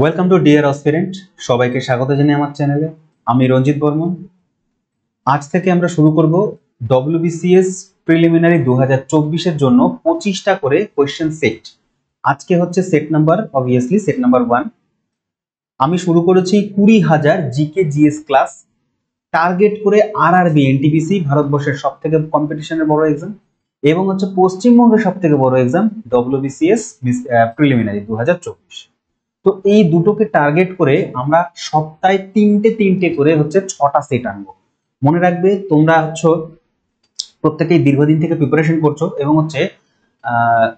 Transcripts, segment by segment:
Welcome to deer aspirant. সবাইকে স্বাগত জানাই আমার চ্যানেলে। আমি রঞ্জিত বর্মন। আজ থেকে আমরা শুরু করব ডব্লিউবিসিএস প্রিলিমিনারি 2024 এর জন্য 25টা করে কোয়েশ্চেন সেট। আজকে হচ্ছে set number, obviously set number 1। আমি শুরু করেছি 20,000 জিকে জিএস ক্লাস টার্গেট করে আরআরবি এনটিপিসি, ভারতবর্ষের সবথেকে কম্পিটিশনের বড় এক্সাম এবং হচ্ছে পশ্চিমবঙ্গের সবথেকে বড় এক্সাম ডব্লিউবিসিএস প্রিলিমিনারি 2024। তো এই দুটোকে টার্গেট করে আমরা সপ্তাহে তিনটে করে হচ্ছে 6টা সেট আনবো। মনে রাখবে তোমরা হচ্ছে প্রত্যেকেই দীর্ঘদিন থেকে প্রিপারেশন করছো এবং হচ্ছে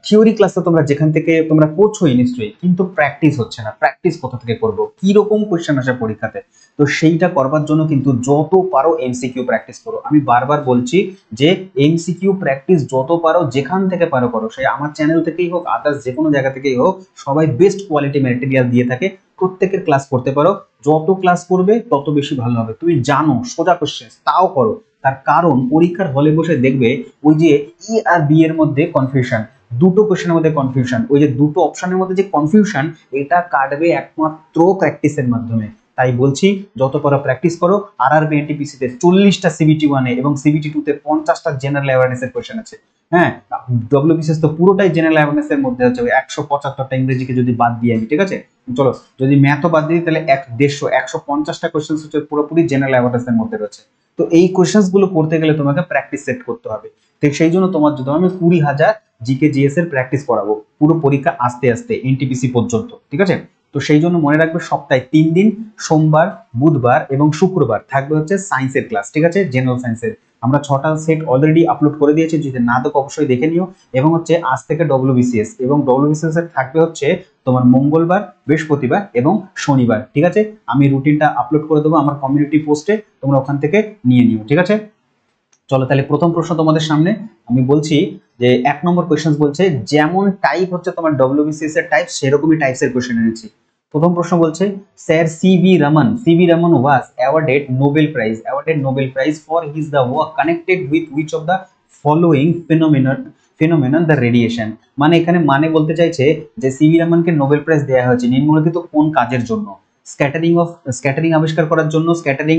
থিওরি ক্লাসে তোমরা যেখান থেকে তোমরা পড়ছোই নিশ্চয়ই, কিন্তু প্র্যাকটিস হচ্ছে না। প্র্যাকটিস কোথা থেকে করবো, কি রকম কোয়েশ্চেন আসে পরীক্ষাতে, তো সেইটা করবার জন্য কিন্তু যত পারো এমসিকিউ প্র্যাকটিস করো। আমি বারবার বলছি যে এমসিকিউ প্র্যাকটিস যত পারো, যেখান থেকে পারো করো। সেই আমার চ্যানেল থেকেই হোক, আদার্স যে কোনো জায়গা থেকেই হোক, সবাই বেস্ট কোয়ালিটি ম্যাটেরিয়াল দিয়ে থাকে। প্রত্যেকের ক্লাস করতে পারো, যত ক্লাস করবে তত বেশি ভালো হবে। তুমি জানো সোজা কোশ্চেন, তাও করো। তার কারণ পরীক্ষার হলে বসে দেখবে ওই যে ই আর বি এর মধ্যে কনফিউশন, দুটো কোশ্চেনের মধ্যে কনফিউশন, ওই যে দুটো অপশনের মধ্যে যে কনফিউশন, এটা কাটবে একমাত্র প্র্যাকটিসের মাধ্যমে। তাই বলছি যত পারো প্র্যাকটিস করো। আরআরবি এনটিপিসি তে 40টা সিবিটি 1 এবং সিবিটি 2 তে 50টা জেনারেল অ্যাওয়ারনেস এর কোশ্চেন আছে। হ্যাঁ, ডব্লিউবিসিএস তো পুরোটাই জেনারেল অ্যাওয়ারনেস এর মধ্যে আছে, 175টা ইংরেজিকে যদি বাদ দিয়ে আমি, ঠিক আছে। চলো, যদি ম্যাথও বাদ দিই তাহলে 150টা কোশ্চেন হচ্ছে পুরোপুরি জেনারেল অ্যাওয়ারনেস এর মধ্যে রয়েছে। তো এই কোশ্চেন গুলো করতে গেলে তোমাকে প্র্যাকটিস সেট করতে হবে। ঠিক সেই জন্য তোমার জন্য আমি 20,000 জিকে জিএস এর প্র্যাকটিস করাবো পুরো পরীক্ষা আস্তে আস্তে এনটিপিসি পর্যন্ত, ঠিক আছে। তো সেই জন্য মনে রাখবে সপ্তাহে 3 দিন, সোমবার, বুধবার এবং শুক্রবার থাকবে হচ্ছে সায়েন্সের ক্লাস, ঠিক আছে, জেনারেল সায়েন্সের। আমরা 6টা সেট অলরেডি আপলোড করে দিয়েছি, যদি না দেখো অবশ্যই দেখে নিও। এবং হচ্ছে আজ থেকে ডব্লিউবিসিএস এবং ডব্লিউবিসিএস এর থাকবে হচ্ছে তোমার মঙ্গলবার, বৃহস্পতিবার এবং শনিবার, ঠিক আছে। আমি রুটিনটা আপলোড করে দেবো আমার কমিউনিটি পোস্টে, তোমরা ওখান থেকে নিয়ে নিও, ঠিক আছে। চলো তাহলে প্রথম প্রশ্ন তোমাদের সামনে আমি বলছি যে 1 নম্বর কোয়েশ্চেন বলছে, যেমন টাইপ হচ্ছে তোমার ডব্লিউবিসিএস এর টাইপ, সেরকমই টাইপস এর কোয়েশ্চেন এনেছি। প্রথম প্রশ্ন বলছে, sir CV Raman was awarded Nobel prize for his the work connected with which of the following ফিনোমেনন the radiation. মানে এখানে মানে বলতে চাইছে যে সিভি রমনকে নোবেল প্রাইজ দেওয়া হয়েছে নিম্নলিখিত কোন কাজের জন্য? স্ক্যাটারিং আবিষ্কার করার জন্য, স্ক্যাটারিং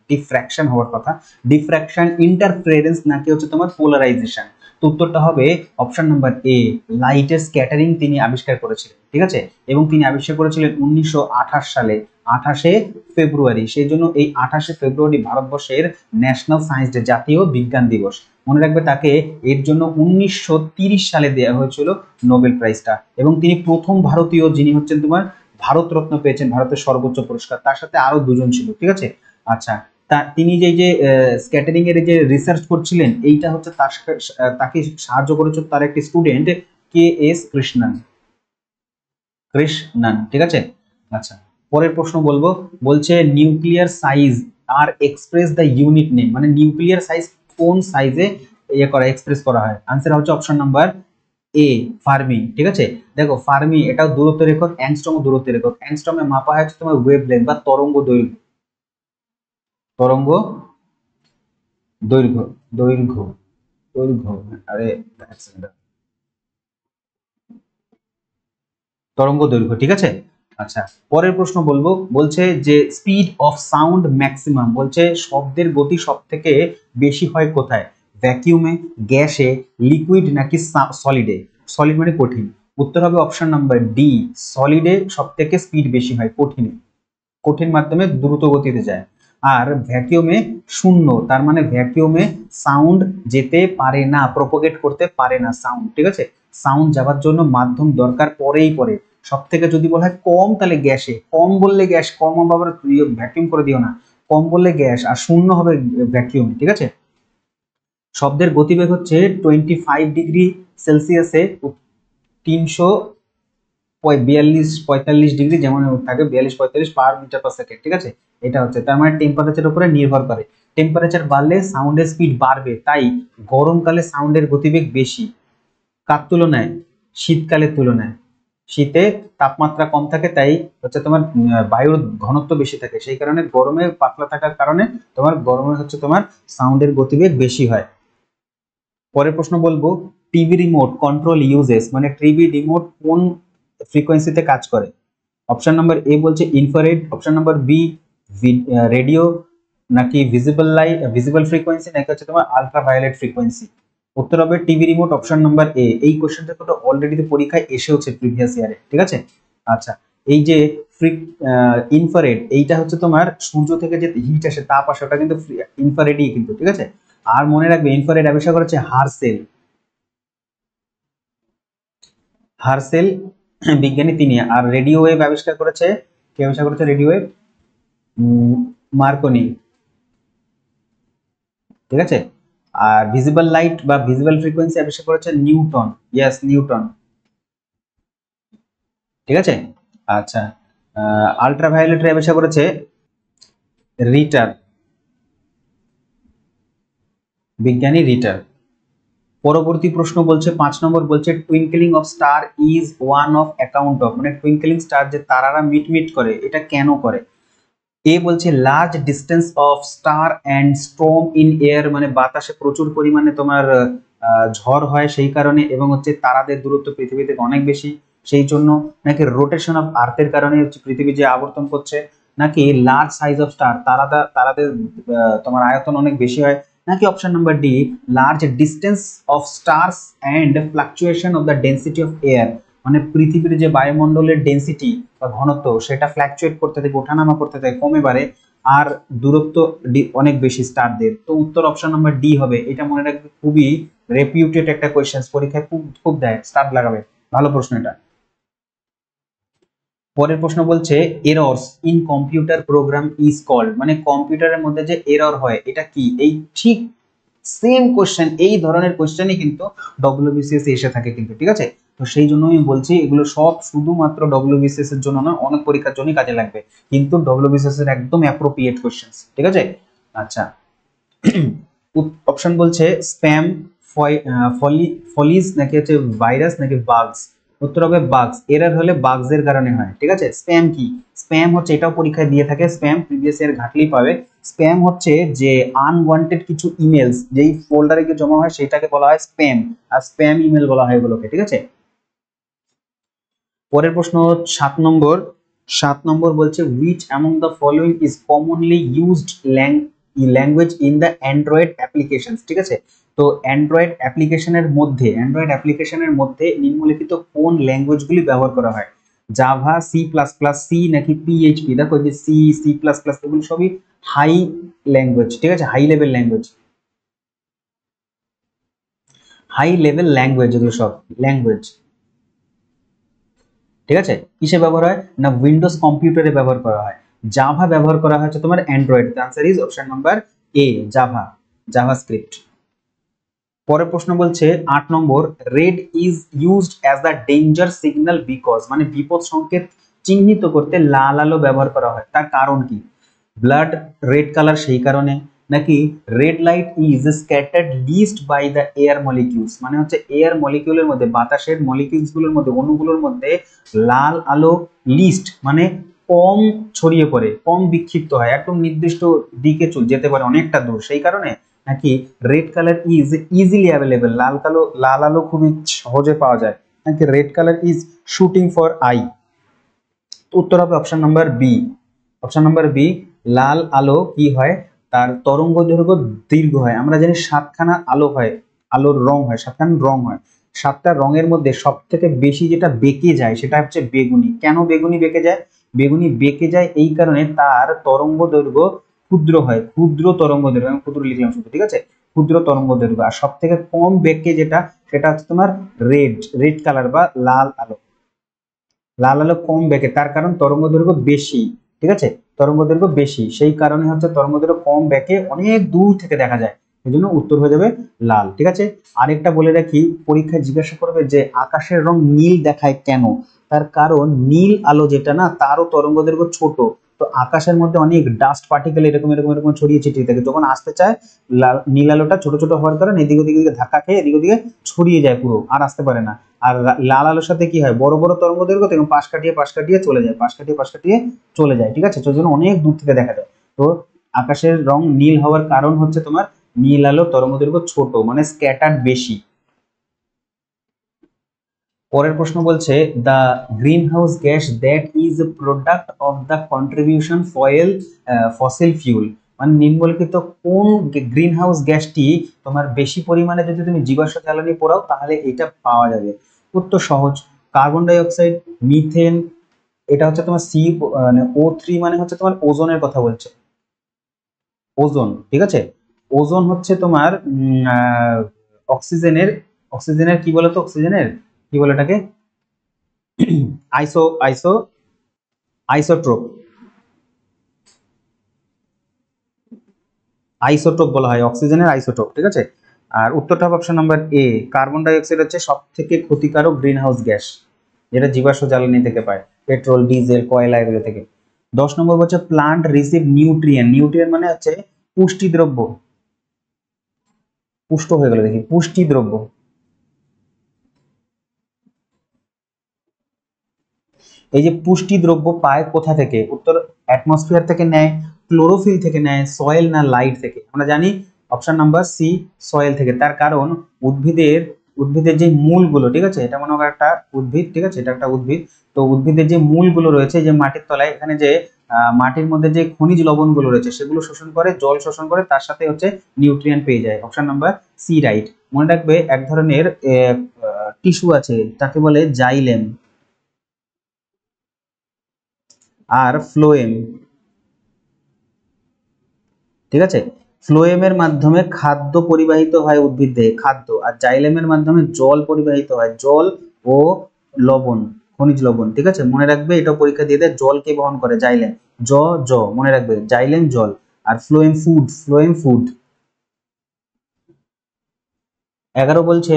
ডিফ্র্যাকশন হওয়ার কথা, ডিফ্র্যাকশন, ইন্টারফারেন্স, নাকি হচ্ছে তোমার পোলারাইজেশন। তো উত্তরটা হবে অপশন নাম্বার এ, লাইটের স্ক্যাটারিং তিনি আবিষ্কার করেছিলেন, ঠিক আছে। এবং তিনি আবিষ্কার করেছিলেন 1928 সালে 28শে ফেব্রুয়ারি। সেই জন্য এই 28শে ফেব্রুয়ারি ভারতবর্ষের ন্যাশনাল সায়েন্স ডে, জাতীয় বিজ্ঞান দিবস। মনে রাখবে তাকে এর জন্য 1930 সালে দেওয়া হয়েছিল নোবেল প্রাইজটা। এবং তিনি প্রথম ভারতীয় যিনি হচ্ছেন তোমার ভারতরত্ন পেয়েছেন, ভারতের সর্বোচ্চ পুরস্কার। তার সাথে আরো দুজন ছিল, ঠিক আছে। আচ্ছা, তিনি যে স্ক্যাটারিং এর যে রিসার্চ করছিলেন, এইটা হচ্ছে তাকে সাহায্য করেছিল তার একটি স্টুডেন্ট কে এস কৃষ্ণন, ঠিক আছে। আচ্ছা, পরের প্রশ্ন বলছে নিউক্লিয়ার সাইজ আর এক্সপ্রেস দ্য ইউনিট নেম, মানে নিউক্লিয়ার সাইজ কোন সাইজে এক্সপ্রেস করা হয়? আনসার হচ্ছে অপশন নাম্বার এ, ফার্মি, ঠিক আছে। দেখো ফার্মি এটাও দূরত্বের একক, অ্যাংস্ট্রম দূরত্বের একক। অ্যাংস্ট্রমে মাপা হয় হচ্ছে তোমার ওয়েভলেন্থ বা তরঙ্গ দৈর্ঘ্য দৈর্ঘ্য দৈর্ঘ্য আরে তরঙ্গ দৈর্ঘ্য, ঠিক আছে। আচ্ছা, পরের প্রশ্ন বলছে যে স্পিড অফ সাউন্ড ম্যাক্সিমাম, বলছে শব্দের গতি সব থেকে বেশি হয় কোথায়? ভ্যাকিউমে, গ্যাসে, লিকুইড নাকি সলিডে? সলিড মানে কঠিন। উত্তর হবে অপশন নাম্বার ডি, সলিডে সব থেকে স্পিড বেশি হয়, কঠিন মাধ্যমে দ্রুত গতিতে যায়। আর ভ্যাকিউমে শূন্য, তার মানে ভ্যাকিউমে সাউন্ড যেতে পারে না, প্রপোগেট করতে পারে না সাউন্ড, ঠিক আছে। সাউন্ড যাবার জন্য মাধ্যম দরকার পরে। সব থেকে যদি বলা হয় কম, তাহলে গ্যাসে। কম বললে গ্যাস, কম আবার ভ্যাকিউম করে দিও না, কম বললে গ্যাস, আর শূন্য হবে ভ্যাকিউম, ঠিক আছে। শব্দের গতিবেগ হচ্ছে 25 ডিগ্রি সেলসিয়াসে 342-45 ডিগ্রি, যেমন থাকে 42-45 পার মিটার পার সেকেন্ড, ঠিক আছে। এটা হচ্ছে তার মানে টেম্পারেচারের উপরে নির্ভর করে। টেম্পারেচার বাড়লে সাউন্ডের স্পিড বাড়বে, তাই গরমকালে সাউন্ডের গতিবেগ বেশি। কার তুলনায়? শীতকালের তুলনায়। শীতে তাপমাত্রা কম থাকে, তাই হচ্ছে তোমার বায়ুর ঘনত্ব বেশি থাকে, সেই কারণে গরমে পাতলা থাকার কারণে তোমার গরমে হচ্ছে তোমার সাউন্ডের গতিবেগ বেশি হয়। পরের প্রশ্ন টিভি রিমোট কন্ট্রোল ইউজেস, মানে টিভি রিমোট কোন ফ্রিকোয়েন্সিতে কাজ করে? অপশন নাম্বার এ বলছে infrared, option number B radio, নাকি ভিজিবল ফ্রিকোয়েন্সি, নাকি হচ্ছে তোমার আলট্রাভায়োলেট ফ্রিকোয়েন্সি। উত্তর হবে TV remote, option number A. এই কোশ্চেনটা তো অলরেডি পরীক্ষায় এসেওছে প্রিভিয়াস ইয়ারে, ঠিক আছে। আচ্ছা, এই যে ইনফ্রারেড, এইটা হচ্ছে তোমার সূর্য থেকে যে হিট আসে, তাপ আসে, ওটা কিন্তু ইনফ্রারেডই কিন্তু, ঠিক আছে। আর মনে রাখবে ইনফ্রারেড আবিষ্কার করেছে হার্সেল। হার্সেল বিজ্ঞানী তিনি। আর রেডিও ওয়েভ আবিষ্কার করেছে কে? আবিষ্কার করেছে রেডিও ওয়েভ? মার্কনি, ঠিক আছে। আর ভিজিবল লাইট বা ভিজিবল ফ্রিকোয়েন্সি আবিষ্কার করেছে নিউটন। ইয়েস, নিউটন, ঠিক আছে। আচ্ছা, আলট্রাভায়োলেট রে আবিষ্কার করেছে রিটার, বিজ্ঞানী রিটার। পরবর্তী প্রশ্ন বলছে 5 নম্বর বলছে twinkling of star is one of account of, মানে টুইঙ্কলিং স্টার যে তারারা মিটমিট করে, এটা কেন করে? এ বলছে large distance of star and storm in air, মানে বাতাসে প্রচুর পরিমাণে তোমার ঝড় হয় সেই কারণে, এবং হচ্ছে তারাদের দূরত্ব পৃথিবী থেকে অনেক বেশি সেই জন্য, নাকি রোটেশন অফ আর্থের কারণে হচ্ছে পৃথিবী যে আবর্তন করছে, নাকি লার্জ সাইজ অফ স্টার, তারাদের তোমার আয়তন অনেক বেশি হয়, নাকি option number D large distance of stars and fluctuation of the density of air, মানে পৃথিবীর যে বায়ুমণ্ডলের ডেন্সিটি বা ঘনত্ব সেটা ফ্ল্যাকচুয়েট করতে থাকে, ওঠানামা করতে থাকে, কমে বাড়ে, আর দূরত্ব অনেক বেশি স্টারদের। তো উত্তর অপশন নাম্বার ডি হবে। এটা মনে রাখবে, খুবই রেপিউটেড একটা কোয়েশ্চেন, পরীক্ষায় খুব খুব দেয়, স্টার লাগাবে, ভালো প্রশ্ন এটা। পরের প্রশ্ন বলছে errors in computer program is called, মানে কম্পিউটারের মধ্যে যে এরর হয় এটা কি? এই ঠিক সেম কোশ্চেন, এই ধরনের কোশ্চেনই কিন্তু ডব্লিউবিসিএস এসে থাকে কিন্তু, ঠিক আছে। তো সেই জন্য আমি বলছি এগুলো সব শুধুমাত্র ডব্লিউবিসিএস এর জন্য না, অনেক পরীক্ষার জন্যই কাজে লাগবে, কিন্তু ডব্লিউবিসিএস এর একদম অ্যাপ্রোপ্রিয়েট কোশ্চেন, ঠিক আছে। আচ্ছা, অপশন বলছে স্প্যাম, ফলিজ, নাকি হচ্ছে ভাইরাস, নাকি বাগস। উত্তর হবে বাগস। এরর হলে বাগস এর কারণে হয়, ঠিক আছে। স্প্যাম কি? স্প্যাম হচ্ছে, এটাও পরীক্ষায় দিয়ে থাকে, স্প্যাম প্রিভিয়াস ইয়ার ঘাটলেই পাবে। স্প্যাম হচ্ছে যে আনওয়ান্টেড কিছু ইমেলস যেই ফোল্ডারে গিয়ে জমা হয় সেটাকে বলা হয় স্প্যাম, আর স্প্যাম ইমেল বলা হয় এগুলোকে, ঠিক আছে। পরের প্রশ্ন 7 নম্বর। 7 নম্বর বলছে which among the following is commonly used language in the Android applications, ঠিক আছে। তো অ্যান্ড্রয়েড অ্যাপ্লিকেশনের মধ্যে নিম্নলিখিত কোন ল্যাঙ্গুয়েজগুলি ব্যবহার করা হয়? Java, C plus plus, C, নাকি পিএইচপি। দেখো যে সি, সি প্লাস প্লাস এগুলো সবই হাই ল্যাঙ্গুয়েজ, ঠিক আছে, high level language, high level language, এগুলো সব ল্যাঙ্গুয়েজ, ঠিক আছে। কিসে ব্যবহার হয় না? উইন্ডোজ কম্পিউটারে ব্যবহার করা হয়। জাভা ব্যবহার করা হচ্ছে তোমার Android. The answer is option number A, Java, JavaScript. পরের প্রশ্ন বলছে 8 নম্বর red is used as the danger signal because, মানে বিপদ সংকেত চিহ্নিত করতে লাল আলো ব্যবহার করা হয়, তার কারণ কি? ব্লাড রেড কালার সেই কারণে, নাকি red light is scattered least by the air molecules, মানে হচ্ছে এয়ার মলিকিউলের মধ্যে, বাতাসের মলিকিউলস গুলোর মধ্যে, অণুগুলোর মধ্যে লাল আলো লিস্ট মানে কম ছড়িয়ে পড়ে, কম বিক্ষিপ্ত হয়, একদম নির্দিষ্ট দিকে যেতে পারে অনেকটা দূর সেই কারণে, নাকি red colour is easily available, লাল আলো খুবই সহজে পাওয়া যায়, নাকি red colour is shooting for eye. উত্তর হবে option number B. Option number B, লাল আলো কি হয়, তার তরঙ্গ দৈর্ঘ্য দীর্ঘ হয়। আমরা জানি 7খানা আলো হয়, আলোর রং হয়, 7খানা রং হয়, 7টা রঙের মধ্যে সব থেকে বেশি যেটা বেঁকে যায় সেটা হচ্ছে বেগুনি। কেন বেগুনি বেঁকে যায়? বেগুনি বেঁকে যায় এই কারণে তার তরঙ্গ দৈর্ঘ্য ক্ষুদ্র হয়, ক্ষুদ্র তরঙ্গ দৈর্ঘ্য, আমি ক্ষুদ্র লিখলাম শুধু, ঠিক আছে, ক্ষুদ্র তরঙ্গ দৈর্ঘ্য। আর সব থেকে কম বেঁকে যেটা, সেটা হচ্ছে তোমার রেড কালার বা লাল আলো। লাল আলো কম বেঁকে, তার কারণ তরঙ্গ দৈর্ঘ্য বেশি, ঠিক আছে, তরঙ্গ দৈর্ঘ্য বেশি সেই কারণে হচ্ছে তরঙ্গ দৈর্ঘ্য কম বেঁকে অনেক দূর থেকে দেখা যায়, এই জন্য উত্তর হয়ে যাবে লাল, ঠিক আছে। আরেকটা বলে রাখি, পরীক্ষায় জিজ্ঞাসা করবে যে আকাশের রং নীল দেখায় কেন? তার কারণ নীল আলো যেটা না, তারও তরঙ্গ দৈর্ঘ্য ছোট, তো আকাশের মধ্যে অনেক ডাস্ট পার্টিকেল এরকম এরকম এরকম ছড়িয়ে ছিটিয়ে থাকে, যখন আসতে চায় নীল আলোটা ছোট ছোট হওয়ার কারণে এদিক ওদিকে ধাক্কা খেয়ে এদিক ওদিকে ছড়িয়ে যায় পুরো, আর আসতে পারে না। আর লাল আলোর সাথে কি হয়, বড় বড় তরঙ্গ দৈর্ঘ্য এবং পাশ কাটিয়ে চলে যায়, পাশ কাটিয়ে চলে যায়, ঠিক আছে, তো জন্য অনেক দূর থেকে দেখা যায়। তো আকাশের রং নীল হওয়ার কারণ হচ্ছে তোমার নীল আলো তরঙ্গ দৈর্ঘ্য ছোট, মানে স্ক্যাটার্ড বেশি। পরের প্রশ্ন বলছে the green house gas that is a product of the contribution fossil fuel, মানে নিম্নলিখিত কোন গ্রিন হাউস গ্যাসটি তোমার বেশি পরিমাণে যদি তুমি জীবাশ্ম জ্বালানি পোড়াও তাহলে এটা পাওয়া যাবে। উত্তর সহজ, কার্বন ডাই অক্সাইড, মিথেন, এটা হচ্ছে তোমার মানে O3 মানে হচ্ছে তোমার ওজনের কথা বলছে, ওজোন, ঠিক আছে। ওজোন হচ্ছে তোমার অক্সিজেনের, অক্সিজেনের কি বলতো, অক্সিজেনের কি বলে এটাকে, আইসো আইসো আইসোট্রোপ, আইসোটোপ বলা হয় অক্সিজেনের আইসোটোপ, ঠিক আছে। আর উত্তরটা হবে option number A, carbon dioxide হচ্ছে সব থেকে ক্ষতিকারক গ্রিন হাউস গ্যাস, যেটা জীবাশ্ম জ্বালানি থেকে পায়, পেট্রোল, ডিজেল, কয়লা এগুলো থেকে। 10 নম্বর হচ্ছে প্লান্ট রিসিভ নিউট্রিয়েন্ট, নিউট্রিয়েন্ট মানে হচ্ছে পুষ্টি দ্রব্য, পুষ্ট হয়ে গেল দেখি, পুষ্টি দ্রব্য। এই যে পুষ্টি দ্রব্য পায় কোথা থেকে, উত্তর অ্যাটমসফিয়ার থেকে নেয়, ক্লোরোফিল থেকে নেয়, সয়েল না লাইট থেকে। আমরা জানি অপশন নাম্বার সি, সয়েল থেকে। তার কারণ উদ্ভিদের, উদ্ভিদের যে মূলগুলো, ঠিক আছে, এটা মনে হয় একটা উদ্ভিদ, ঠিক আছে, এটা একটা উদ্ভিদ। তো উদ্ভিদের যে মূলগুলো রয়েছে, যে মাটির তলায়, এখানে যে মাটির মধ্যে যে খনিজ লবণগুলো রয়েছে সেগুলো শোষণ করে, জল শোষণ করে, তার সাথে হচ্ছে নিউট্রিয়েন্ট পেয়ে যায়। Option number C right. মনে রাখবে এক ধরনের টিস্যু আছে তাকে বলে জাইলেম আর ফ্লোয়েম, ঠিক আছে। ফ্লোয়েমের মাধ্যমে খাদ্য পরিবাহিত হয় উদ্ভিদ দেহে, খাদ্য, আর জাইলেমের মাধ্যমে জল পরিবাহিত হয়, জল ও লবণ, খনিজ লবণ, ঠিক আছে। মনে রাখবে, এটাও পরীক্ষা দিয়ে দেয়, জল কে বহন করে, জাইলেম, জ জ মনে রাখবে, জাইলেম জল, আর ফ্লোয়েম ফুড, ফ্লোয়েম ফুড। 11 বলছে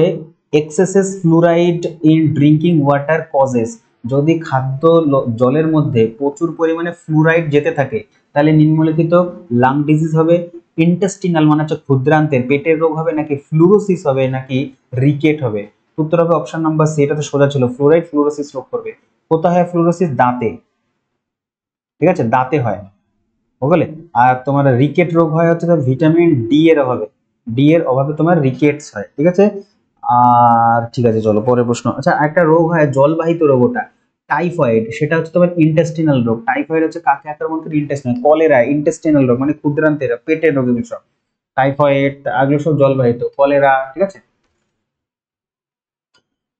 excesses fluoride in drinking water causes, যদি খাদ্য জলের মধ্যে প্রচুর পরিমাণে ফ্লুরাইড যেতে থাকে তাহলে নিম্নলিখিত লাং ডিজিজ হবে, ইন্টেস্টিনাল মানে হচ্ছে ক্ষুদ্রান্তের পেটের রোগ হবে, নাকি ফ্লুরোসিস হবে, নাকি রিকেট হবে। উত্তর হবে অপশন নাম্বার সি, এটা তো সোজা ছিল, ফ্লুরাইড ফ্লুরোসিস রোগ করবে। কোথায় হয় ফ্লুরোসিস, দাঁতে, ঠিক আছে, দাঁতে হয়, বুঝলে। আর তোমার রিকেট রোগ হয় হচ্ছে ভিটামিন ডি এর অভাবে, ডি এর অভাবে তোমার রিকেটস হয়, ঠিক আছে। আর ঠিক আছে, চলো পরের প্রশ্ন। আচ্ছা, একটা রোগ হয় জলবাহিত রোগ, ওটা টাইফয়েড, সেটা হচ্ছে তোমার ইন্টেস্টিনাল রোগ। টাইফয়েড হচ্ছে কাকে আক্রমণ করে, ইন্টেস্টিনাল। কলেরা ইন্টেস্টিনাল রোগ, মানে ক্ষুদ্রান্তের পেটের রোগ, এগুলো সব। টাইফয়েড এগুলো সব জলবাহিত, কলেরা, ঠিক আছে।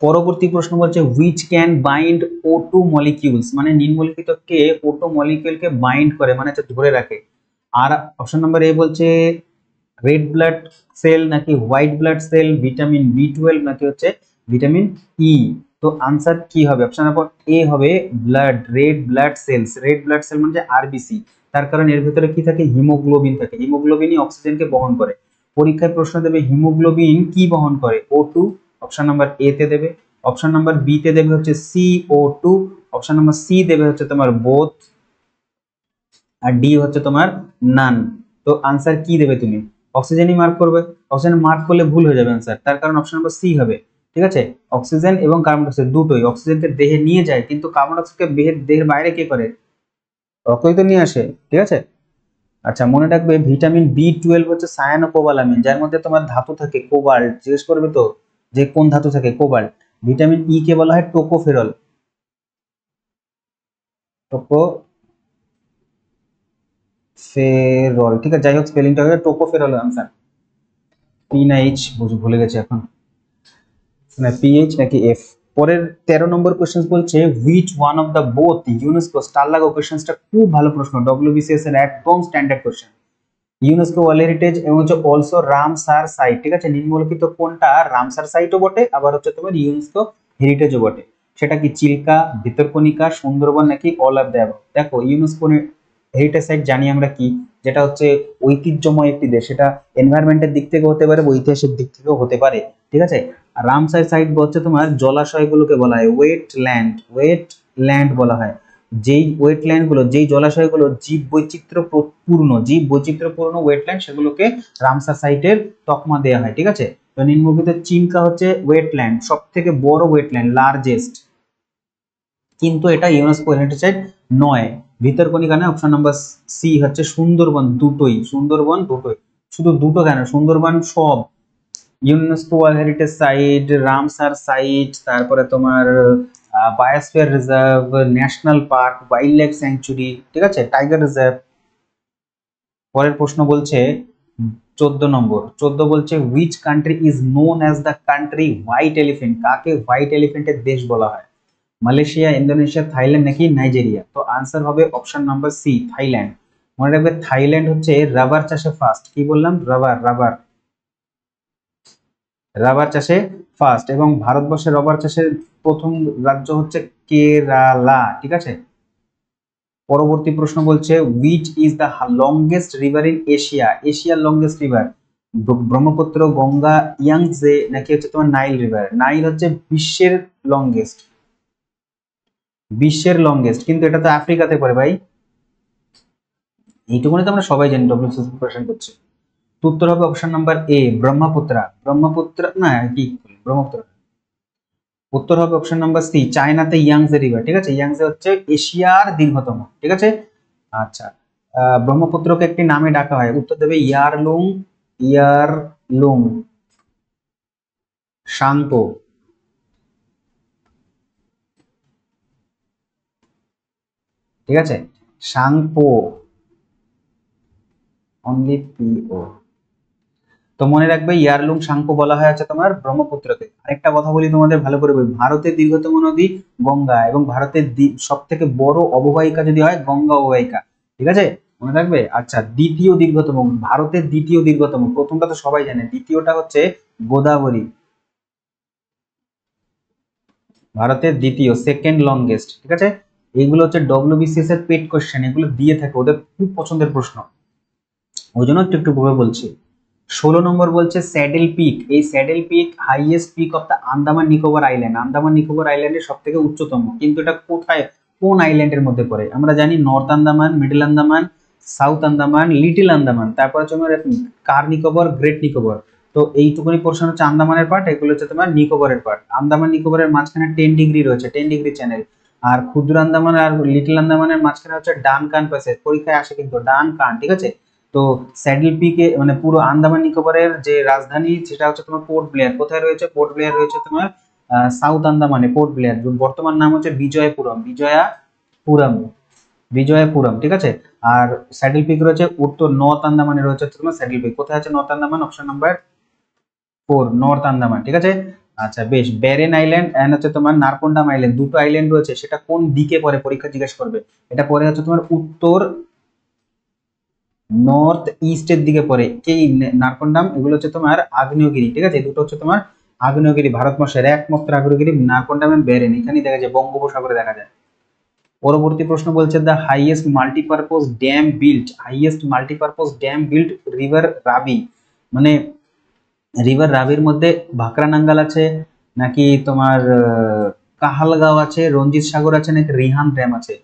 পরবর্তী প্রশ্ন বলছে which can bind O2 molecules, মানে নিম্নলিখিত কে O2 মলিকিউলকে বাইন্ড করে, মানে হচ্ছে ধরে রাখে। আর অপশন নাম্বার এ বলছে রেড ব্লাড সেল, নাকি white blood cell, vitamin B12, নাকি হচ্ছে ভিটামিন ই। তো আনসার কি হবে, অপশন নাম্বার এ হবে blood, red blood cells. Red blood cell মানে আরবিসি, তার কারণ এর ভিতরে কি থাকে, হিমোগ্লোবিন থাকে, হিমোগ্লোবিনই অক্সিজেনকে বহন করে। পরীক্ষায় প্রশ্ন দেবে হিমোগ্লোবিন কি বহন করে, O2, অপশন নাম্বার এ তে দেবে। অপশন নাম্বার বি তে দেবে হচ্ছে CO2, অপশন নাম্বার সি দেবে হচ্ছে তোমার বোথ, আর ডি হচ্ছে তোমার নান। তো আনসার কি দেবে তুমি, অক্সিজেনই মার্ক করবে। অক্সিজেন মার্ক করলে ভুল হয়ে যাবে আনসার, তার কারণ অপশন নাম্বার সি হবে, ঠিক আছে। অক্সিজেন এবং কার্বন ডাইঅক্সাইড দুটোই, অক্সিজেনকে দেহে নিয়ে যায়, কিন্তু কার্বন ডাইঅক্সাইডকে দেহের বাইরে কে করে, রক্তই তো নিয়ে আসে, ঠিক আছে। আচ্ছা, মনে রাখবে ভিটামিন B12 হচ্ছে সায়ানোকোবালামিন, যার মধ্যে তোমার ধাতু থাকে কোবাল্ট, জিজ্ঞেস করবে তো যে কোন ধাতু থাকে, কোবাল্ট। ভিটামিন ই কে বলা হয় টোকোফেরল, টোকোফেরল, ঠিক আছে। যাই হোক, স্পেলিংটা হবে টোকোফেরল আনসার। পি না এইচ ভুলে গেছে এখন, না পিএইচ নাকি এফ। পরের 13 নম্বর কোশ্চেন বলছে which one of the both UNESCO, star লাগো কোশ্চেনটা খুব ভালো প্রশ্ন, ডব্লিউবিসিএস এর একদম standard question. UNESCO world heritage এবং হচ্ছে অলসো রামসার সাইট, ঠিক আছে। নিম্নলিখিত কোনটা রামসার সাইটও বটে, আবার হচ্ছে তোমার ইউনেস্কো হেরিটেজও বটে, সেটা কি চিল্কা, ভিতরকণিকা, সুন্দরবন, নাকি অল অফ দ্য অ্যাবভ। দেখো ইউনেস্কো হেরিটেজ সাইট জানি আমরা কি, যেটা হচ্ছে ঐতিহ্যময় একটি দেশ, সেটা এনভায়রনমেন্টের দিক থেকে হতে পারে, ঐতিহাসিক দিক থেকেও হতে পারে, ঠিক আছে। আর রামসার সাইট হচ্ছে তোমার জলাশয়গুলোকে বলা হয় ওয়েট ল্যান্ড, ওয়েট ল্যান্ড বলা হয় যেই ওয়েটল্যান্ড গুলো, যেই জলাশয়গুলো জীব বৈচিত্র্যপূর্ণ ওয়েটল্যান্ড, সেগুলোকে রামসার সাইটের তকমা দেওয়া হয়, ঠিক আছে। তো নিম্নলিখিত চিল্কা হচ্ছে ওয়েটল্যান্ড, সব থেকে বড় ওয়েটল্যান্ড, লার্জেস্ট, কিন্তু এটা ইউনেস্কো হেরিটেজ সাইট নয়। ভিতরকণিকা না, অপশন নাম্বার সি হচ্ছে সুন্দরবন, দুটোই সুন্দরবন, দুটোই। শুধু দুটো কেন, সুন্দরবন সব, UNESCO world heritage site, Ramsar site, তারপরে তোমার biosphere reserve, national park, wildlife sanctuary, ঠিক আছে, টাইগার রিজার্ভ। পরের প্রশ্ন বলছে 14 নম্বর, 14 বলছে which country is known as the country white elephant, কাকে হোয়াইট এলিফেন্টের দেশ বলা হয়? মালয়েশিয়া, ইন্দোনেশিয়া, থাইল্যান্ড নাকি নাইজেরিয়া? তো আনসার হবে অপশন নাম্বার সি, থাইল্যান্ড। মনে রাখবে থাইল্যান্ড হচ্ছে রাবার চাষে ফার্স্ট। কি বললাম? রাবার রাবার রাবার চাষে ফার্স্ট। এবং ভারতবর্ষে রাবার চাষের প্রথম রাজ্য হচ্ছে কেরালা, ঠিক আছে। পরবর্তী প্রশ্ন বলছে which is the longest river in Asia, এশিয়ার longest river Brahmaputra, Ganga, Yangtze নাকি হচ্ছে তোমার নাইল রিভার? নাইল হচ্ছে বিশ্বের লংগেস্ট, বিশ্বের লংগেস্ট, কিন্তু এটা তো আফ্রিকাতে পড়ে ভাই। এইটুকুনি তো আমরা সবাই জানি, ডব্লিউবিসিএস প্রিপারেশন করছে। তো উত্তর হবে অপশন নাম্বার এ, ব্রহ্মপুত্রা। ব্রহ্মপুত্র না, কি ব্রহ্মপুত্র, উত্তর হবে অপশন নাম্বার সি, চায়নাতে ইয়াংজে রিভার, ঠিক আছে। ইয়াংজে হচ্ছে এশিয়ার দীর্ঘতম, ঠিক আছে। আচ্ছা, ব্রহ্মপুত্রকে একটি নামে ডাকা হয়, উত্তর দেবে ইয়ারলুং, ইয়ারলুং শাংপো, ঠিক আছে, শাংপো, অনলি পিও। তো মনে রাখবে ইয়ারলুং শাংপো বলা হয় আছে তোমার ব্রহ্মপুত্রকে। আরেকটা কথা বলি তোমাদের ভালো করে বলি, ভারতের দীর্ঘতম নদী গঙ্গা, এবং ভারতের সব থেকে বড় অববাহিকা যদি হয় গঙ্গা অববাহিকা, ঠিক আছে, মনে রাখবে। আচ্ছা, দ্বিতীয় দীর্ঘতম, ভারতের দ্বিতীয় দীর্ঘতম, প্রথমটা তো সবাই জানে, দ্বিতীয়টা হচ্ছে গোদাবরী, ভারতের দ্বিতীয়, সেকেন্ড লংগেস্ট, ঠিক আছে। এইগুলো হচ্ছে ডব্লিউবিসিএস এর পেড কোশ্চেন, এগুলো দিয়ে থাকে, ওদের খুব পছন্দের প্রশ্ন, ওই জন্য একটু একটু করে বলছি। 16 নম্বর বলছে স্যাডেল পিক, এই saddle peak highest peak of the Andaman Nicobar island, Andaman Nicobar আইল্যান্ডের সব থেকে উচ্চতম, কিন্তু এটা কোথায়, কোন আইল্যান্ডের মধ্যে পড়ে? আমরা জানি north Andaman, middle Andaman, south Andaman, little Andaman, তারপর হচ্ছে তোমার কার নিকোবর, গ্রেট নিকোবর। তো এইটুকুনি পোর্শন হচ্ছে আন্দামানের পার্ট, এগুলো হচ্ছে তোমার নিকোবরের পার্ট। আন্দামান নিকোবরের মাঝখানে 10 ডিগ্রি রয়েছে, 10 ডিগ্রি চ্যানেল। আর ক্ষুদ্র আন্দামান আর লিটিল আন্দামানের মাঝখানে হচ্ছে ডানকান প্যাসেজ, পরীক্ষায় আসে কিন্তু ডানকান, ঠিক আছে। তো স্যাডেল পিকে মানে পুরো আন্দামান নিকোবরের যে রাজধানী সেটা হচ্ছে তোমার পোর্ট ব্লেয়ার। কোথায় রয়েছে? পোর্ট ব্লেয়ার রয়েছে তোমার সাউথ আন্দামানে, পোর্ট ব্লেয়ার, বর্তমান নাম হচ্ছে বিজয়পুরম, বিজয়াপুরম, বিজয়পুরম, ঠিক আছে। আর স্যাডেল পিক রয়েছে উত্তর নর্থ আন্দামানে রয়েছে তোমার স্যাডেল পিক। কোথায় আছে north Andaman? Option number 4, north Andaman, ঠিক আছে। আচ্ছা বেশ, ব্যারেন আইল্যান্ড এন্ড হচ্ছে তোমার নারকন্ডাম আইল্যান্ড, দুটো আইল্যান্ড রয়েছে, সেটা কোন দিকে পড়ে পরীক্ষা জিজ্ঞেস করবে। এটা পরে হচ্ছে তোমার উত্তর নর্থ ইস্টের দিকে পড়ে। এই নারকন্ডাম এগুলো হচ্ছে তোমার আগ্নেয়গিরি, ঠিক আছে, দুটো হচ্ছে তোমার আগ্নেয়গিরি, ভারতবর্ষের একমাত্র আগ্নেয়গিরি নারকন্ডাম এন্ড ব্যারেন, এখানেই দেখা যায়, বঙ্গোপসাগরে দেখা যায়। পরবর্তী প্রশ্ন বলছে the highest multipurpose dam built, highest multipurpose dam built river Ravi, মানে রিভার রাবির মধ্যে ভাকরানাঙ্গাল আছে নাকি তোমার কাহালগাঁও আছে, রঞ্জিত সাগর আছে নাকি রিহান ড্যাম আছে?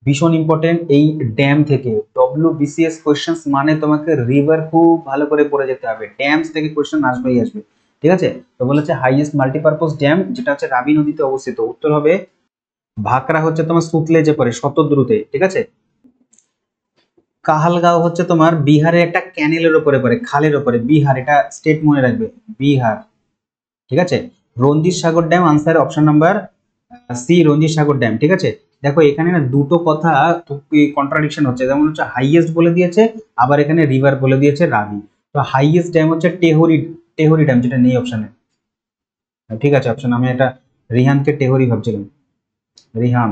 ভীষণ ইম্পর্টেন্ট এই ড্যাম থেকে, ডব্লিউবিসিএস কোশ্চেন্স মানে তোমাকে রিভার খুব ভালো করে পড়ে যেতে হবে, ড্যামস থেকে কোশ্চেন আসবেই আসবে, ঠিক আছে। তো বলেছে হাইয়েস্ট মাল্টিপারপোজ ড্যাম যেটা হচ্ছে রাবি নদীতে অবস্থিত, উত্তর হবে ভাকরা হচ্ছে তোমার সুতলেজে পড়ে, শতদ্রুতে, ঠিক আছে। কাহালগাঁও হচ্ছে তোমার বিহারের একটা ক্যানেলের উপরে পড়ে, খালের উপরে, বিহার, এটা স্টেট মনে রাখবে, বিহার, ঠিক আছে। Ranjit Sagar dam, answer option number C, Ranjit Sagar dam, ঠিক আছে। দেখো এখানে না দুটো কথা কন্ট্রাডিকশন হচ্ছে, যেমন হচ্ছে হাইয়েস্ট বলে দিয়েছে, আবার এখানে রিভার বলে দিয়েছে রাবি। তো হাইয়েস্ট ড্যাম হচ্ছে টেহরি, টেহরি ড্যাম, যেটা নেই অপশনে, ঠিক আছে অপশন, আমি এটা রিহানকে টেহরি ভাবছিলাম, রিহান,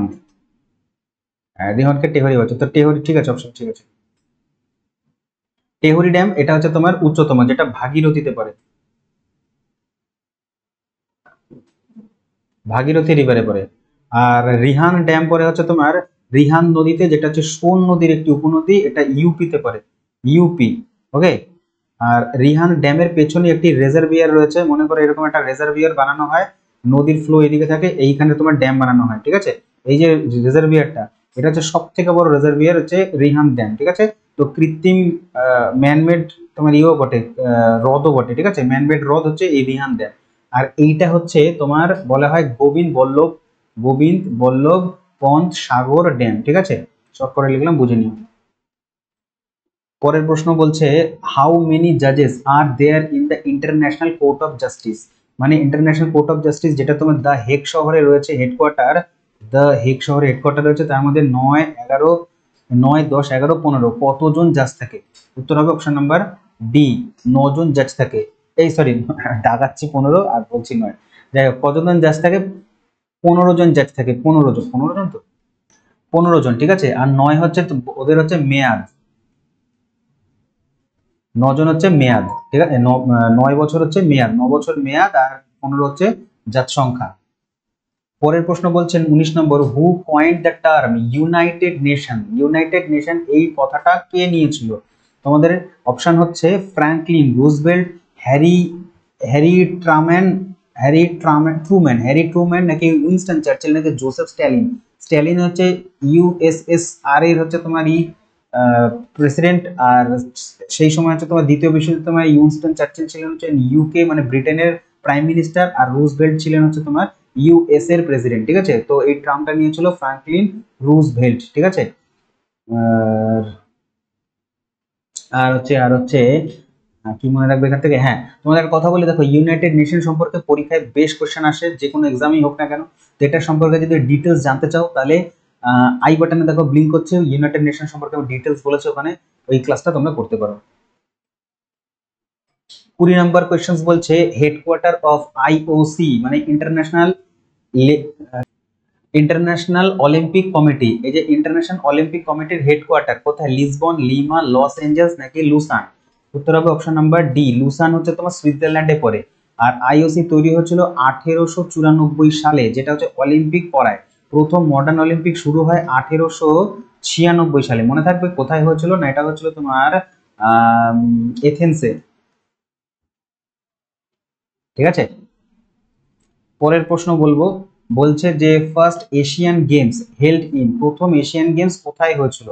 রিহানকে টেহরি ভাবছি, তো টেহরি, ঠিক আছে অপশন, ঠিক আছে। টেহরি ড্যাম এটা হচ্ছে তোমার উচ্চতম, যেটা ভাগীরথীতে পড়ে, ভাগীরথী রিভারে পড়ে। আর রিহান ড্যাম পড়ে হচ্ছে তোমার রিহান নদীতে, যেটা হচ্ছে সোন নদীর একটি উপনদী, এটা ইউপিতে পড়ে, ইউপি, ওকে। আর রিহান ড্যামের পেছনে একটি রিজার্ভিয়ার রয়েছে, মনে করো এরকম একটা রিজার্ভিয়ার বানানো হয়, নদীর ফ্লো এদিকে থাকে, এইখানে তোমার ড্যাম বানানো হয়, ঠিক আছে। এই যে রিজার্ভিয়ারটা, এটা হচ্ছে সব থেকে বড় রিজার্ভিয়ার হচ্ছে রিহান ড্যাম, ঠিক আছে। তো কৃত্রিম ম্যানমেড তোমার ইয়েও বটে, হ্রদও বটে, ঠিক আছে, ম্যানমেড হ্রদ হচ্ছে এই রিহান ড্যাম। আর এইটা হচ্ছে তোমার বলা হয় গোবিন্দ বল্লভ পন্ত সাগর ড্যাম, ঠিক আছে, সব করে লিখলাম, বুঝে নিও। পরের প্রশ্ন বলছে হাউ মেনি জাজেস are there in the international court of justice, মানে ইন্টারন্যাশনাল কোর্ট অফ জাস্টিস যেটা তোমার দ্য হেগ শহরে রয়েছে হেডকোয়ার্টার, দ্য হেগ শহরে হেডকোয়ার্টার রয়েছে, তার মধ্যে 9, 10, 11, 15 কতজন জাজ থাকে? উত্তর হবে অপশন নাম্বার ডি, 9 জন জাজ থাকে। এই সরি ডাকাচ্ছি 15 আর বলছি 9, যাই হোক কতজন জাজ থাকে? 15 জন জাজ থাকে, 15 জন, 15 জন তো 15 জন, ঠিক আছে। আর 9 হচ্ছে ওদের হচ্ছে মেয়াদ, 9 জন হচ্ছে মেয়াদ, ঠিক আছে। 9 বছর হচ্ছে মেয়াদ, 9 বছর মেয়াদ, আর 15 হচ্ছে জাত সংখ্যা। পরের প্রশ্ন বলছেন 19 নম্বর, who coined the term united nation? United nation এই কথাটা কে নিয়েছিল? তোমাদের অপশন হচ্ছে Franklin Roosevelt, Harry Harry Truman Harry Truman, নাকি উইনস্টন চার্চিল, নাকি জোসেফ স্ট্যালিন? স্ট্যালিন হচ্ছে ইউএসএসআর এর হচ্ছে তোমার প্রেসিডেন্ট, আর সেই সময় হচ্ছে তোমার দ্বিতীয় বিশ্বযুদ্ধে তোমার উইনস্টন চার্চিল ছিলেন হচ্ছে ইউকে মানে ব্রিটেনের প্রাইম মিনিস্টার, আর রুজভেল্ট ছিলেন হচ্ছে তোমার ইউএস এর প্রেসিডেন্ট, ঠিক আছে। তো এই ট্রামটা নিয়েছিল ফ্র্যাঙ্কলিন রুজভেল্ট, ঠিক আছে। আর আর হচ্ছে কি মনে রাখবে এখান থেকে, হ্যাঁ তোমাদের একটা কথা বলে দেখো, ইউনাইটেড নেশন সম্পর্কে পরীক্ষায় বেশ কোশ্চেন আসে, যে কোনো এক্সামই হোক না কেন। তো এটার সম্পর্কে যদি ডিটেলস জানতে চাও তাহলে আই বাটনে দেখো ব্লিঙ্ক করছে, ইউনাইটেড নেশন সম্পর্কে ডিটেলস বলেছে ওখানে, ওই ক্লাসটা তোমরা করতে পারো। 20 নম্বর কোয়েশ্চেন বলছে হেডকোয়ার্টার অফ আইওসি মানে ইন্টারন্যাশনাল অলিম্পিক কমিটি, এই যে ইন্টারন্যাশনাল অলিম্পিক কমিটির হেডকোয়ার্টার কোথায়? লিসবন, লিমা, লস এঞ্জেলস, নাকি লুসান? উত্তর হবে অপশন নাম্বার ডি, লুসান হচ্ছে তোমার সুইজারল্যান্ডে পড়ে। আর আইওসি তৈরি হয়েছিল 1894 সালে, যেটা হচ্ছে অলিম্পিক পড়ায়। প্রথম মডার্ন অলিম্পিক শুরু হয় 1896 সালে, মনে থাকবে কোথায় হয়েছিল না, এটা হচ্ছিল তোমার এথেন্সে, ঠিক আছে। পরের প্রশ্ন বলবো, বলছে যে first Asian games held in, প্রথম এশিয়ান গেমস কোথায় হয়েছিল?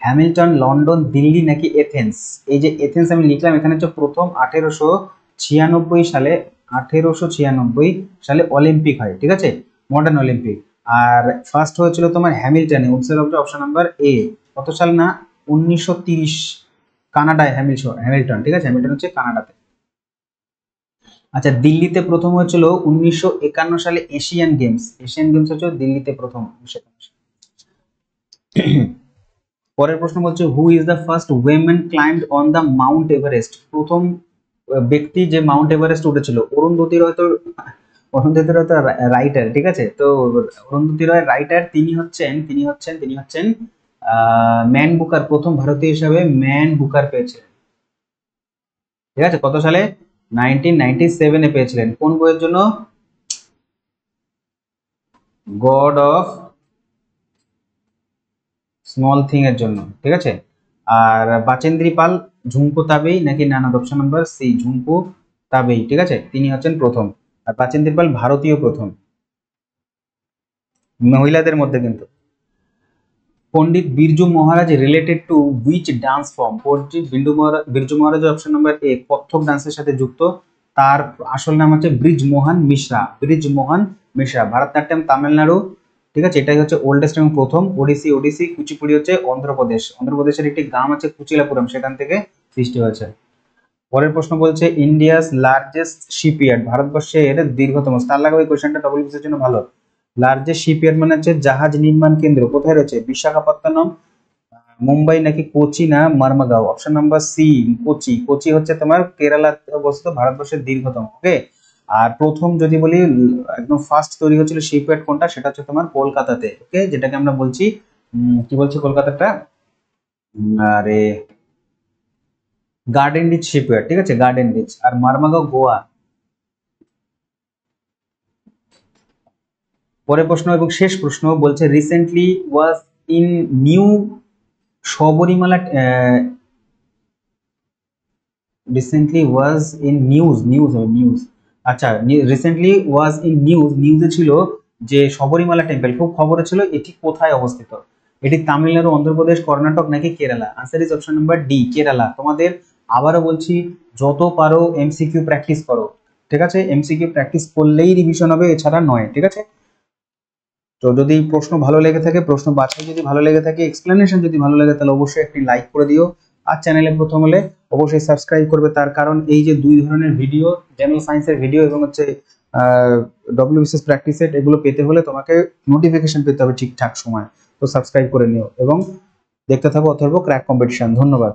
হ্যামিল্টন, লন্ডন, দিল্লি, নাকি এথেন্স? এই যে এথেন্স আমি লিখলাম, এখানে হচ্ছে প্রথম 1896 সালে অলিম্পিক হয়, ঠিক আছে, মডার্ন অলিম্পিক। আর ফার্স্ট হয়েছিল তোমার হ্যামিল্টনে, অপশন নাম্বার এ। কত সাল না? 1930, কানাডায় হ্যামিল্টন, ঠিক আছে, হ্যামিল্টন হচ্ছে কানাডাতে। আচ্ছা, দিল্লিতে প্রথম হয়েছিল 1951 সালে এশিয়ান গেমস, হচ্ছে দিল্লিতে প্রথম 1951 সালে। পরের প্রশ্ন বলছে who is the first women climbed on the Mount Everest, প্রথম ব্যক্তি যে মাউন্ট এভারেস্ট উঠেছিল? অরুন্ধতী রয় তো রাইটার, ঠিক আছে। তো অরুন্ধতী রয় রাইটার, তিনি হচ্ছেন ম্যান বুকার, প্রথম ভারতীয় হিসাবে ম্যান বুকার পেয়েছিলেন, ঠিক আছে। কত সালে? 1997 পেয়েছিলেন। কোন বইয়ের জন্য? গড অফ স্মল থিং এর জন্য, ঠিক আছে। আর বাচেন্দ্রী পাল, ঝুমকো তাবেই, নাকি নানাদ? অপশন নাম্বার সি, ঝুমকো তাবেই, ঠিক আছে, তিনি হচ্ছেন প্রথম। আর বাচেন্দ্রী পাল ভারতীয় প্রথম, মহিলাদের মধ্যে কিন্তু। Pandit Birju Maharaj related to which dance form? Pandit Birju Maharaj option number A Kathak ডান্সের সাথে যুক্ত, তার আসল নাম হচ্ছে ব্রিজমোহন মিশ্রা। ভারতনাট্যম তামিলনাড়ু, ঠিক আছে, এটাই হচ্ছে ওল্ডেস্ট এবং প্রথম। ওডিসি কুচিপুড়ি হচ্ছে অন্ধ্রপ্রদেশের একটি গ্রাম আছে কুচিলাপুরম, সেখান থেকে সৃষ্টি হয়েছে। পরের প্রশ্ন বলছে ইন্ডিয়াস লার্জেস্ট শিপইয়ার্ড, ভারতবর্ষের দীর্ঘতম, স্টার লাগাবে এই কোশ্চেনটা, ডব্লিউবিসির জন্য ভালো। লার্জেস্ট শিপইয়ার্ড মানে হচ্ছে জাহাজ নির্মাণ কেন্দ্র, কোথায় রয়েছে? বিশাখাপত্তনম, মুম্বাই, নাকি কোচি, না মার্মাগাঁও? অপশন নাম্বার সি, কোচি হচ্ছে তোমার কেরালাতে অবস্থিত, ভারতবর্ষের দীর্ঘতম, ওকে। আর প্রথম যদি বলি একদম ফার্স্ট তৈরি হয়েছিল শিপইয়ার্ড কোনটা, সেটা হচ্ছে তোমার কলকাতাতে, ওকে, যেটাকে আমরা বলছি কি বলছি কলকাতাটা, আরে গার্ডেন রিচ শিপইয়ার্ড, ঠিক আছে, গার্ডেন রিচ। আর মার্মাগাঁও গোয়া। পরের প্রশ্ন এবং শেষ প্রশ্ন বলছে recently was in new Sabarimala, recently was in news, আচ্ছা, রিসেন্টলি ওয়াজ ইন নিউজে ছিল যে শবরীমালা টেম্পল খুব খবরে ছিল, এটি কোথায় অবস্থিত? এটি তামিলনাড়ু, অন্ধ্রপ্রদেশ, কর্ণাটক, নাকি Kerala? Answer is option number D, Kerala. তোমাদের আবারও বলছি, যত পারো এমসিকিউ প্র্যাকটিস করো, ঠিক আছে, এমসিকিউ প্র্যাকটিস করলেই রিভিশন হবে, এছাড়া নয়, ঠিক আছে। তো যদি প্রশ্ন ভালো লেগে থাকে, প্রশ্ন বাছাই যদি ভালো লেগে থাকে, এক্সপ্লেনেশন যদি ভালো লাগে, তাহলে অবশ্যই একটি লাইক করে দিও। আর চ্যানেলে প্রথম হলে অবশ্যই সাবস্ক্রাইব করবে, তার কারণ এই যে দুই ধরনের ভিডিও, জেনারেল সায়েন্সের ভিডিও এবং হচ্ছে ডব্লিউবিসিএস প্র্যাকটিস সেট, এগুলো পেতে হলে তোমাকে নোটিফিকেশন পেতে হবে ঠিকঠাক সময়। তো সাবস্ক্রাইব করে নিও এবং দেখতে থাকো অথর্ব ক্র্যাক কম্পিটিশন। ধন্যবাদ।